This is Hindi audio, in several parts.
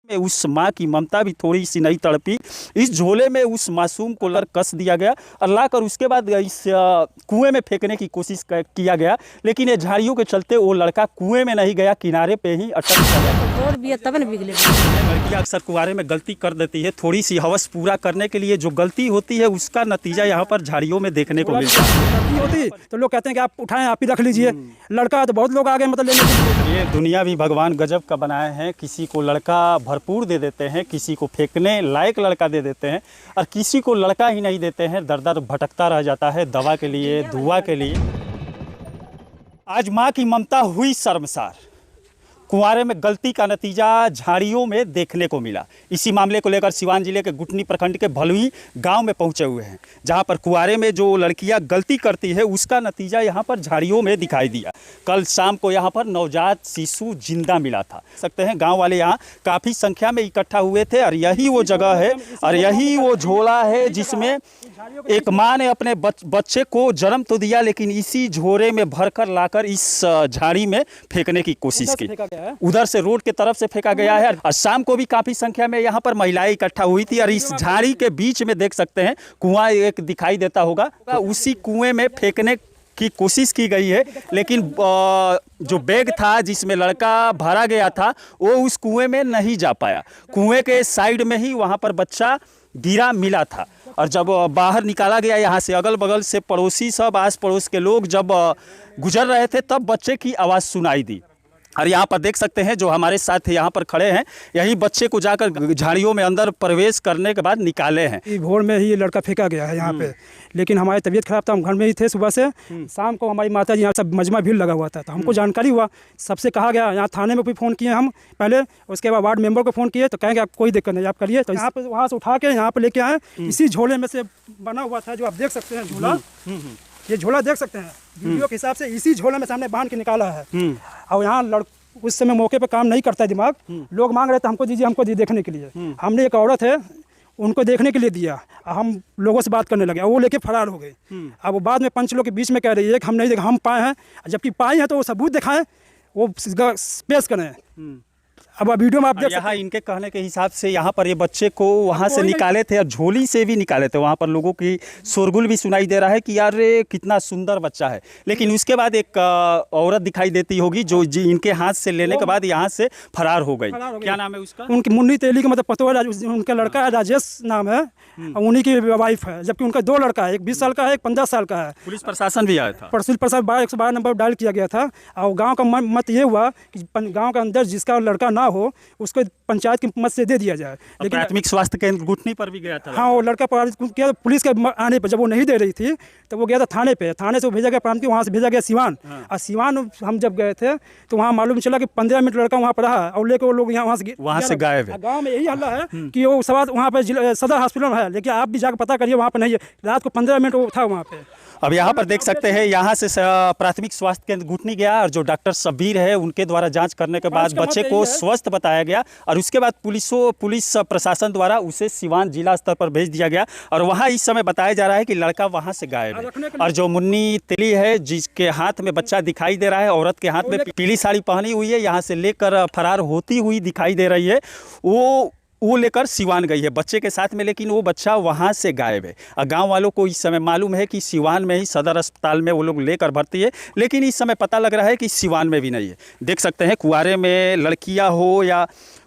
उस माँ की ममता भी थोड़ी सी नहीं तड़पी। इस झोले में उस मासूम को कस दिया गया और लाकर उसके बाद इस कुएं में फेंकने की कोशिश किया गया, लेकिन ये झाड़ियों के चलते वो लड़का कुएं में नहीं गया, किनारे पे ही अटक गया। और भी तब न बिगले। लड़कियां अक्सर कुआरे में गलती कर देती है, थोड़ी सी हवस पूरा करने के लिए जो गलती होती है उसका नतीजा यहाँ पर झाड़ियों में देखने को मिलता है। होती तो लोग कहते हैं कि आप उठाएं, आप ही रख लीजिए। लड़का तो बहुत लोग आ गए मतलब लेने। ये दुनिया भी भगवान गजब का बनाए हैं, किसी को लड़का भरपूर दे देते हैं, किसी को फेंकने लायक लड़का दे देते हैं और किसी को लड़का ही नहीं देते हैं, दर दर भटकता रह जाता है दवा के लिए, दुआ के लिए। आज माँ की ममता हुई शर्मसार, कुंवारे में गलती का नतीजा झाड़ियों में देखने को मिला। इसी मामले को लेकर सिवान जिले के गुटनी प्रखंड के भलुई गांव में पहुंचे हुए हैं, जहां पर कुंवारे में जो लड़कियां गलती करती है उसका नतीजा यहां पर झाड़ियों में दिखाई दिया। कल शाम को यहां पर नवजात शिशु जिंदा मिला था। सकते हैं गांव वाले यहां काफ़ी संख्या में इकट्ठा हुए थे और यही वो जगह है और यही वो झोला है जिसमें एक माँ ने अपने बच्चे को जन्म तो दिया, लेकिन इसी झोरे में भरकर लाकर इस झाड़ी में फेंकने की कोशिश की। उधर से रोड के तरफ से फेंका गया है और शाम को भी काफी संख्या में यहाँ पर महिलाएं इकट्ठा हुई थी और इस झाड़ी के बीच में देख सकते हैं कुआं एक दिखाई देता होगा, उसी कुएं में फेंकने की कोशिश की गई है, लेकिन जो बैग था जिसमें लड़का भरा गया था वो उस कुएं में नहीं जा पाया। कुएं के साइड में ही वहाँ पर बच्चा गिरा मिला था और जब बाहर निकाला गया यहाँ से, अगल बगल से पड़ोसी सब आस पड़ोस के लोग जब गुजर रहे थे तब बच्चे की आवाज़ सुनाई दी। और यहाँ पर देख सकते हैं जो हमारे साथ यहाँ पर खड़े हैं, यही बच्चे को जाकर झाड़ियों में अंदर प्रवेश करने के बाद निकाले हैं। भोर में ही ये लड़का फेंका गया है यहाँ पे, लेकिन हमारी तबीयत खराब था, हम घर में ही थे सुबह से। शाम को हमारी माता जी यहाँ सब मजमा भीड़ लगा हुआ था, तो हमको जानकारी हुआ, सबसे कहा गया, यहाँ थाने में भी फ़ोन किए हम पहले, उसके बाद वार्ड मेंबर को फ़ोन किए तो कहेंगे आप कोई दिक्कत नहीं आप करिए। तो यहाँ पे वहाँ से उठा के यहाँ पे लेके आए, इसी झोले में से बना हुआ था जो आप देख सकते हैं झोला। ये झोला देख सकते हैं वीडियो के हिसाब से, इसी झोले में सामने बांध के निकाला है। और यहाँ उस समय मौके पे काम नहीं करता है दिमाग, लोग मांग रहे थे हमको दीजिए देखने के लिए। हमने एक औरत है उनको देखने के लिए दिया, हम लोगों से बात करने लगे, वो लेके फरार हो गए। अब वो बाद में पंच लोग के बीच में कह रही है कि हम नहीं देखा, हम पाए हैं, जबकि पाए हैं तो वो सबूत दिखाएं, वो पेश करें। अब वीडियो में आप देख यहाँ इनके कहने के हिसाब से यहाँ पर ये बच्चे को वहाँ से निकाले थे और झोली से भी निकाले थे। वहाँ पर लोगों की शोरगुल भी सुनाई दे रहा है कि यार कितना सुंदर बच्चा है, लेकिन उसके बाद एक औरत दिखाई देती होगी जो इनके हाथ से लेने के बाद यहाँ से फरार हो गई। क्या नाम है उसका? उनकी मुन्नी तेली का मतलब पतो है, उनका लड़का है राजेश नाम है, उन्हीं की वाइफ है, जबकि उनका 2 लड़का है, एक 20 साल का है, एक 15 साल का है। पुलिस प्रशासन भी आया था, पुलिस प्रशासन 112 नंबर डायल किया गया था। और गाँव का मत ये हुआ कि गाँव के अंदर जिसका लड़का ना हो उसको पंचायत की मत से दे दिया जाए। लेकिन प्राथमिक स्वास्थ्य केंद्र गुटनी पर भी गया था। हाँ, वो लड़का किया पुलिस के आने पर, जब वो नहीं दे रही थी तो वो गया था थाने पे, थाने से वो भेजा गया प्रांतीय, वहाँ से भेजा गया सिवान। और सिवान हम जब गए थे तो वहाँ मालूम चला कि 15 मिनट लड़का वहाँ पर रहा और लेकर वो लोग वहाँ से गायब है। गाँव में यही हल्ला है कि वो सवाल वहाँ पे सदर हॉस्पिटल है, लेकिन आप भी जाकर पता करिए वहाँ पर नहीं है, रात को 15 मिनट वो था वहाँ पे। अब यहाँ पर देख सकते हैं यहाँ से प्राथमिक स्वास्थ्य केंद्र गुटनी गया और जो डॉक्टर सबीर है उनके द्वारा जांच करने के बाद बच्चे को स्वस्थ बताया गया और उसके बाद पुलिस प्रशासन द्वारा उसे सिवान जिला स्तर पर भेज दिया गया और वहाँ इस समय बताया जा रहा है कि लड़का वहाँ से गायब है। और जो मुन्नी तेली है जिसके हाथ में बच्चा दिखाई दे रहा है, औरत के हाथ में पीली साड़ी पहनी हुई है, यहाँ से लेकर फरार होती हुई दिखाई दे रही है, वो लेकर सिवान गई है बच्चे के साथ में, लेकिन वो बच्चा वहाँ से गायब है। और गांव वालों को इस समय मालूम है कि सिवान में ही सदर अस्पताल में वो लोग लेकर भर्ती है, लेकिन इस समय पता लग रहा है कि सिवान में भी नहीं है। देख सकते हैं कुंवारे में लड़कियां हो या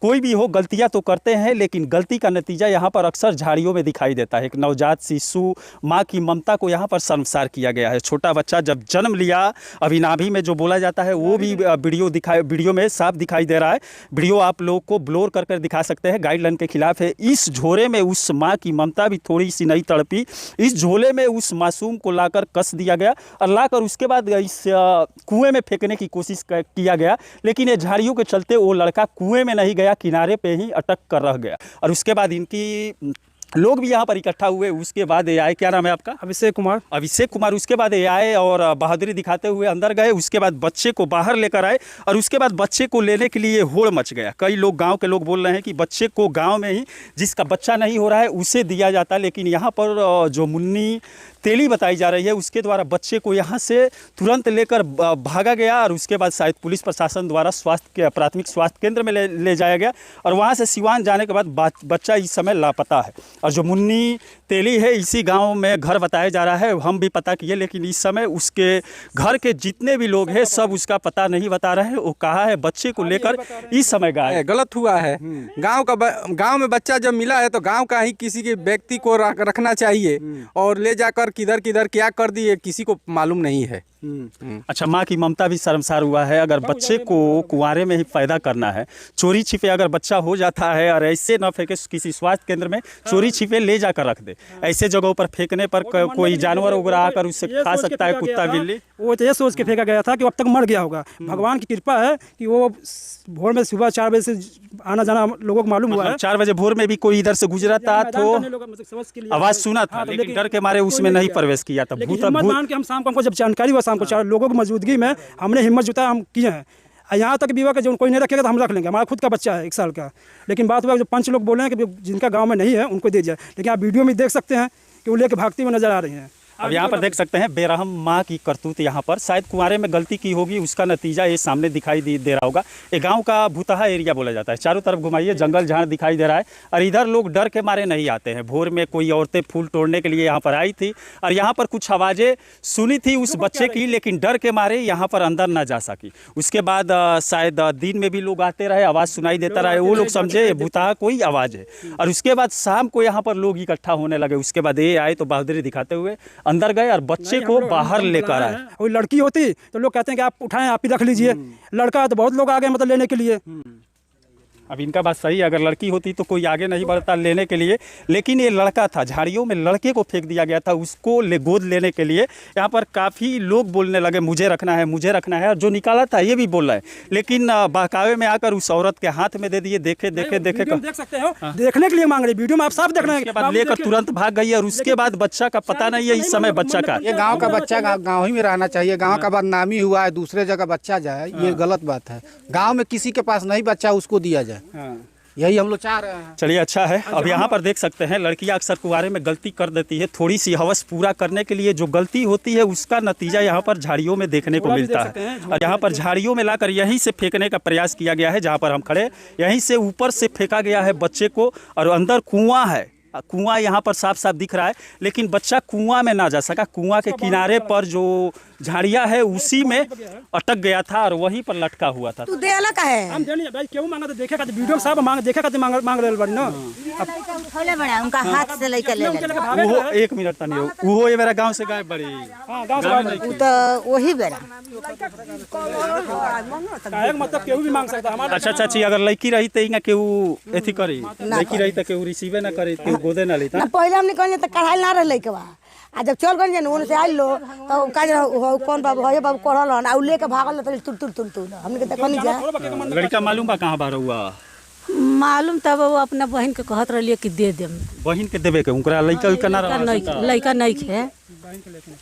कोई भी हो, गलतियां तो करते हैं, लेकिन गलती का नतीजा यहाँ पर अक्सर झाड़ियों में दिखाई देता है। एक नवजात शिशु माँ की ममता को यहाँ पर शर्मसार किया गया है। छोटा बच्चा जब जन्म लिया, अभी नाभि में जो बोला जाता है वो भी वीडियो में साफ दिखाई दे रहा है। वीडियो आप लोग को ब्लोर कर दिखा सकते हैं, गाइडलाइन के खिलाफ है। इस झोले में उस माँ की ममता भी थोड़ी सी नहीं तड़पी। इस झोले में उस मासूम को लाकर कस दिया गया और लाकर उसके बाद इस कुएं में फेंकने की कोशिश किया गया, लेकिन ये झाड़ियों के चलते वो लड़का कुएं में नहीं गया, किनारे पे ही अटक कर रह गया। और उसके बाद इनकी लोग भी यहाँ पर इकट्ठा हुए। उसके बाद ये आए, क्या नाम है आपका? अभिषेक कुमार। उसके बाद ये आए और बहादुरी दिखाते हुए अंदर गए। उसके बाद बच्चे को बाहर लेकर आए और उसके बाद बच्चे को लेने के लिए होड़ मच गया। कई लोग, गांव के लोग बोल रहे हैं कि बच्चे को गांव में ही जिसका बच्चा नहीं हो रहा है उसे दिया जाता, लेकिन यहाँ पर जो मुन्नी तेली बताई जा रही है उसके द्वारा बच्चे को यहाँ से तुरंत लेकर भागा गया और उसके बाद शायद पुलिस प्रशासन द्वारा प्राथमिक स्वास्थ्य केंद्र में ले जाया गया और वहाँ से सिवान जाने के बाद बच्चा इस समय लापता है। और जो मुन्नी तेली है इसी गांव में घर बताया जा रहा है, हम भी पता किए, लेकिन इस समय उसके घर के जितने भी लोग हैं सब उसका पता नहीं बता रहे हैं। वो कहा है बच्चे को लेकर इस समय गायब। गलत हुआ है। गांव में बच्चा जब मिला है तो गांव का ही किसी के व्यक्ति को रखना चाहिए और ले जाकर किधर किधर क्या कर दिए किसी को मालूम नहीं है। अच्छा, माँ की ममता भी शर्मसार हुआ है। अगर बच्चे को कुंवारे में ही पैदा करना है, चोरी छिपे अगर बच्चा हो जाता है और ऐसे न फेंके, किसी स्वास्थ्य केंद्र में चोरी छिपे ले जाकर रख दे। ऐसे जगहों पर फेंकने पर कोई जानवर वगैरह आकर उससे खा सकता है, कुत्ता बिल्ली। वो तो ये सोच के फेंका गया था कि अब तक मर गया होगा। भगवान की कृपा है कि वो भोर में सुबह 4 बजे से आना जाना लोगों को मालूम हुआ है। 4 बजे भोर में भी कोई इधर से गुजरा था तो आवाज सुना था, लेकिन डर के मारे उसमें नहीं प्रवेश किया था। मान के हम शाम को, हमको जब जानकारी हुआ शाम को 4 लोगों की मौजूदगी में हमने हिम्मत जुटाया, हम किए हैं। यहाँ तक भी हुआ कि जो कोई नहीं रखेगा तो हम रख लेंगे, हमारा खुद का बच्चा है 1 साल का। लेकिन बात हुआ जो 5 लोग बोले हैं कि जिनका गाँव में नहीं है उनको दे जाए, लेकिन आप वीडियो में देख सकते हैं कि वो लेकर भागते हुए नजर आ रही हैं। अब यहाँ पर देख सकते हैं बेरहम माँ की करतूत। यहाँ पर शायद कुंवारे में गलती की होगी, उसका नतीजा ये सामने दिखाई दे रहा होगा। ये गांव का भूतहा एरिया बोला जाता है। चारों तरफ घुमाइए, जंगल झाड़ दिखाई दे रहा है और इधर लोग डर के मारे नहीं आते हैं। भोर में कोई औरतें फूल तोड़ने के लिए यहाँ पर आई थी और यहाँ पर कुछ आवाज़ें सुनी थी उस बच्चे की, लेकिन डर के मारे यहाँ पर अंदर ना जा सकी। उसके बाद शायद दिन में भी लोग आते रहे, आवाज़ सुनाई देता रहे, वो लोग समझे भूतहा कोई आवाज़ है। और उसके बाद शाम को यहाँ पर लोग इकट्ठा होने लगे। उसके बाद ये आए तो बहादुरी दिखाते हुए अंदर गए और बच्चे को बाहर लेकर आए। और लड़की होती तो लोग कहते हैं कि आप उठाएं, आप ही रख लीजिए। लड़का तो बहुत लोग आ गए मतलब लेने के लिए। अब इनका बात सही है, अगर लड़की होती तो कोई आगे नहीं बढ़ता लेने के लिए, लेकिन ये लड़का था। झाड़ियों में लड़के को फेंक दिया गया था उसको गोद लेने के लिए। यहाँ पर काफ़ी लोग बोलने लगे मुझे रखना है, मुझे रखना है। और जो निकाला था ये भी बोल रहा है, लेकिन बहकावे में आकर उस औरत के हाथ में दे दिए। देखे देख सकते हो, देखने के लिए मांग रही, वीडियो में आप साफ देखना है। उसके बाद लेकर तुरंत भाग गई और उसके बाद बच्चा का पता नहीं है इस समय बच्चा का। ये गांव का बच्चा गांव ही में रहना चाहिए। गांव का बदनामी हुआ है, दूसरे जगह बच्चा जाए, ये गलत बात है। गांव में किसी के पास नहीं बच्चा उसको दिया जाए, यही हम लोग चाह रहे हैं। चलिए अच्छा है। अब यहाँ पर देख सकते हैं लड़कियाँ अक्सर कुंवारे में गलती कर देती है। थोड़ी सी हवस पूरा करने के लिए जो गलती होती है उसका नतीजा यहाँ पर झाड़ियों में देखने को मिलता है। और यहाँ पर झाड़ियों में लाकर यहीं से फेंकने का प्रयास किया गया है। जहाँ पर हम खड़े, यहीं से ऊपर से फेंका गया है बच्चे को और अंदर कुआं है। कुआं यहाँ पर साफ साफ दिख रहा है, लेकिन बच्चा कुआं में ना जा सका। कुआं के किनारे पर जो झाड़ियां है उसी में अटक गया था और वहीं पर लटका हुआ था। तू देला का है हम देनी भाई क्यों मांगा तो देखेगा तो वीडियो में सब मांग देखेगा तो मांग रहल बानी ना। उठौले बड़ा उनका हाथ से लेके ले ले वो 1 मिनट तनी वो ये मेरा गांव से गायब बड़ी। हां गांव से उ तो वही बेरा काहे मतलब केहू भी मांग सकता हमारा। अच्छा चाची, अगर लड़की रही तो इनका केहू एथी करी, लड़की रही तो केहू रिसीवे ना करे, केहू गोदे ना लेता। ना पहले हमने कहले त कढ़ाई ना रहले के बा। आ जब चल गन जन उनसे आइल लो तो काज कौन बाबू है बाबू कोड़ल आ उ लेके भागल त तुर तुर तुर हमने के देखनी जा। लड़का मालूम बा कहां बार हुआ? मालूम तब वो अपना बहन के कहत रहिए कि दे देम। बहन के देवे के उनकरा लड़का उनका ना रहा। लड़का नहीं खे,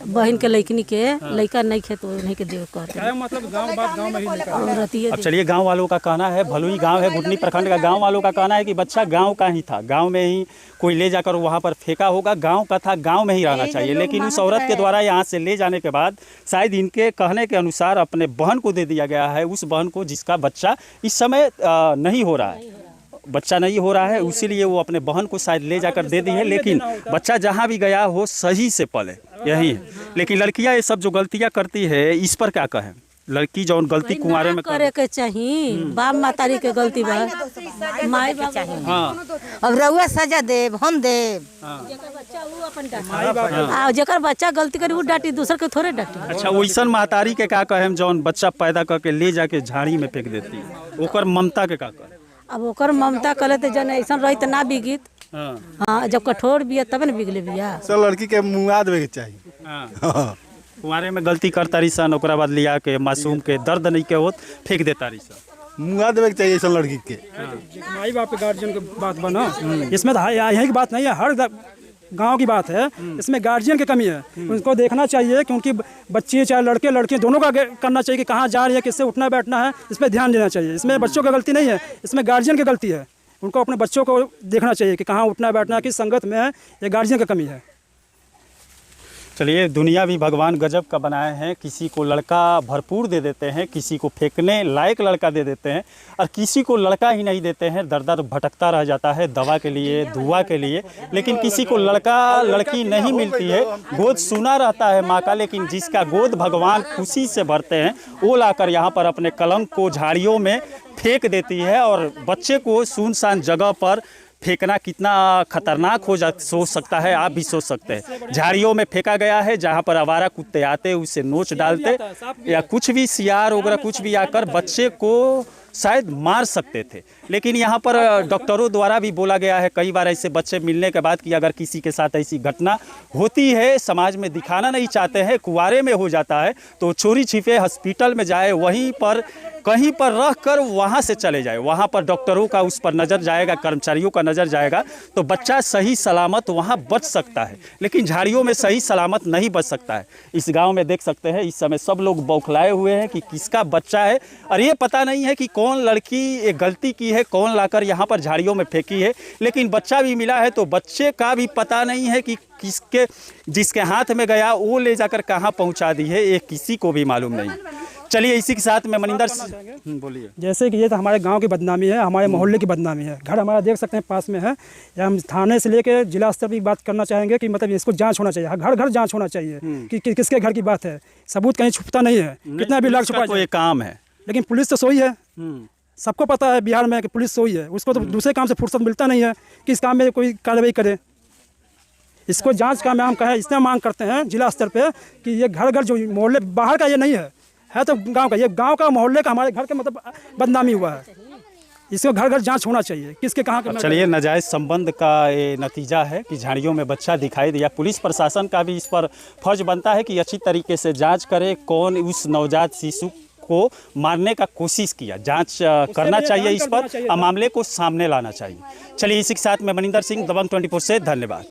बहन के लड़कनी के लड़का नहीं खे तो उन्हीं के देव कहते हैं। मतलब गांव बात गांव में ही रहती है। अब चलिए, गांव वालों का कहना है, भलुई गांव है बुटनी प्रखंड का, गांव वालों का कहना है कि बच्चा गांव का ही था, गांव में ही कोई ले जाकर वहां पर फेंका होगा, गांव का था, गांव में ही रहना चाहिए। लेकिन उस औरत के द्वारा यहाँ से ले जाने के बाद शायद इनके कहने के अनुसार अपने बहन को दे दिया गया है, उस बहन को जिसका बच्चा इस समय नहीं हो रहा है, बच्चा नहीं हो रहा है, इसीलिए वो अपने बहन को शायद ले जाकर दे दी है। लेकिन बच्चा जहाँ भी गया हो सही से पले, यही है। लेकिन लड़कियाँ ये सब जो गलतियाँ करती है इस पर क्या कहें? लड़की जो गलती कुंवारे में करे के चाहिए, बाप मातारी के गलती बा, माई बाप चाहिए। हाँ, अब रउआ सजा देब हम देब। जेकर बच्चा गलती करी वो डांटी, दूसर के थोड़े डांटी। अच्छा, वैसन महतारी के का कहें जौन बच्चा पैदा करके ले जाके झाड़ी में फेंक देती है, ओकर ममता के का कहें? अब ओकर ममता करे तो जन ऐसा रही तो ना बिगित। हाँ, जब कठोर बिया तब न बिगले बिया। सब लड़की के मुआ देवे के चाहिए। हाँ, कुंवारे में गलती करता रही सन, ओकरा बाद लिया के मासूम के दर्द नहीं के होत फेंक देता रही सन। मुआ देवे के चाहिए सब लड़की के। माई बाप के गार्जियन की बात बना, इसमें तो यही की बात नहीं है, हर गांव की बात है। इसमें गार्जियन की कमी है, उनको देखना चाहिए कि उनकी बच्चे चाहे लड़के लड़के दोनों का करना चाहिए कि कहाँ जा रही है, किससे उठना बैठना है, इस पर ध्यान देना चाहिए। इसमें बच्चों की गलती नहीं है, इसमें गार्जियन की गलती है। उनको अपने बच्चों को देखना चाहिए कि कहाँ उठना बैठना, किस संगत में है, ये गार्जियन की कमी है। चलिए, दुनिया भी भगवान गजब का बनाए हैं। किसी को लड़का भरपूर दे देते हैं, किसी को फेंकने लायक लड़का दे देते हैं, और किसी को लड़का ही नहीं देते हैं, दर दर भटकता रह जाता है दवा के लिए, दुआ के लिए। लेकिन किसी को लड़का लड़की नहीं मिलती है, गोद सुना रहता है माँ का, लेकिन जिसका गोद भगवान खुशी से भरते हैं वो लाकर यहाँ पर अपने कलंक को झाड़ियों में फेंक देती है। और बच्चे को सुनसान जगह पर फेंकना कितना खतरनाक सोच सकता है, आप भी सोच सकते हैं। झाड़ियों में फेंका गया है जहाँ पर आवारा कुत्ते आते उसे नोच डालते, या कुछ भी सियार वगैरह कुछ भी आकर बच्चे को शायद मार सकते थे। लेकिन यहाँ पर डॉक्टरों द्वारा भी बोला गया है कई बार ऐसे बच्चे मिलने के बाद कि अगर किसी के साथ ऐसी घटना होती है, समाज में दिखाना नहीं चाहते हैं, कुआरे में हो जाता है, तो चोरी छिपे हॉस्पिटल में जाए, वहीं पर कहीं पर रह कर वहाँ से चले जाए। वहाँ पर डॉक्टरों का उस पर नज़र जाएगा, कर्मचारियों का नज़र जाएगा, तो बच्चा सही सलामत वहाँ बच सकता है। लेकिन झाड़ियों में सही सलामत नहीं बच सकता है। इस गांव में देख सकते हैं इस समय सब लोग बौखलाए हुए हैं कि किसका बच्चा है, और ये पता नहीं है कि कौन लड़की ये गलती की है, कौन लाकर यहाँ पर झाड़ियों में फेंकी है। लेकिन बच्चा भी मिला है तो बच्चे का भी पता नहीं है कि किसके जिसके हाथ में गया वो ले जाकर कहाँ पहुँचा दी है, ये किसी को भी मालूम नहीं। चलिए, इसी के साथ में मनिंदर बोलिए। जैसे कि ये तो हमारे गांव की बदनामी है, हमारे मोहल्ले की बदनामी है। घर हमारा देख सकते हैं पास में है। या हम थाने से लेकर जिला स्तर पर बात करना चाहेंगे कि मतलब इसको जांच होना चाहिए, घर घर जांच होना चाहिए कि किसके घर की बात है। सबूत कहीं छुपता नहीं है, कितना भी लाख छुपा ये काम है। लेकिन पुलिस तो सोई है, सबको पता है बिहार में कि पुलिस सोई है। उसको तो दूसरे काम से फुर्सत मिलता नहीं है कि इस काम में कोई कार्रवाई करे। इसको जांच का हम कहें इसलिए मांग करते हैं जिला स्तर पे कि ये घर घर जो मोहल्ले बाहर का ये नहीं है तो गांव का, ये गांव का मोहल्ले का हमारे घर के मतलब बदनामी हुआ है। इसको घर घर जांच होना चाहिए किसके कहाँ के। चलिए, नाजायज़ संबंध का ये नतीजा है कि झाड़ियों में बच्चा दिखाई दिया। पुलिस प्रशासन का भी इस पर फर्ज बनता है कि अच्छी तरीके से जांच करे, कौन उस नवजात शिशु को मारने का कोशिश किया, जांच करना चाहिए इस पर, मामले को सामने लाना चाहिए। चलिए, इसी के साथ मैं मनिंदर सिंह, दबंग 24 से धन्यवाद।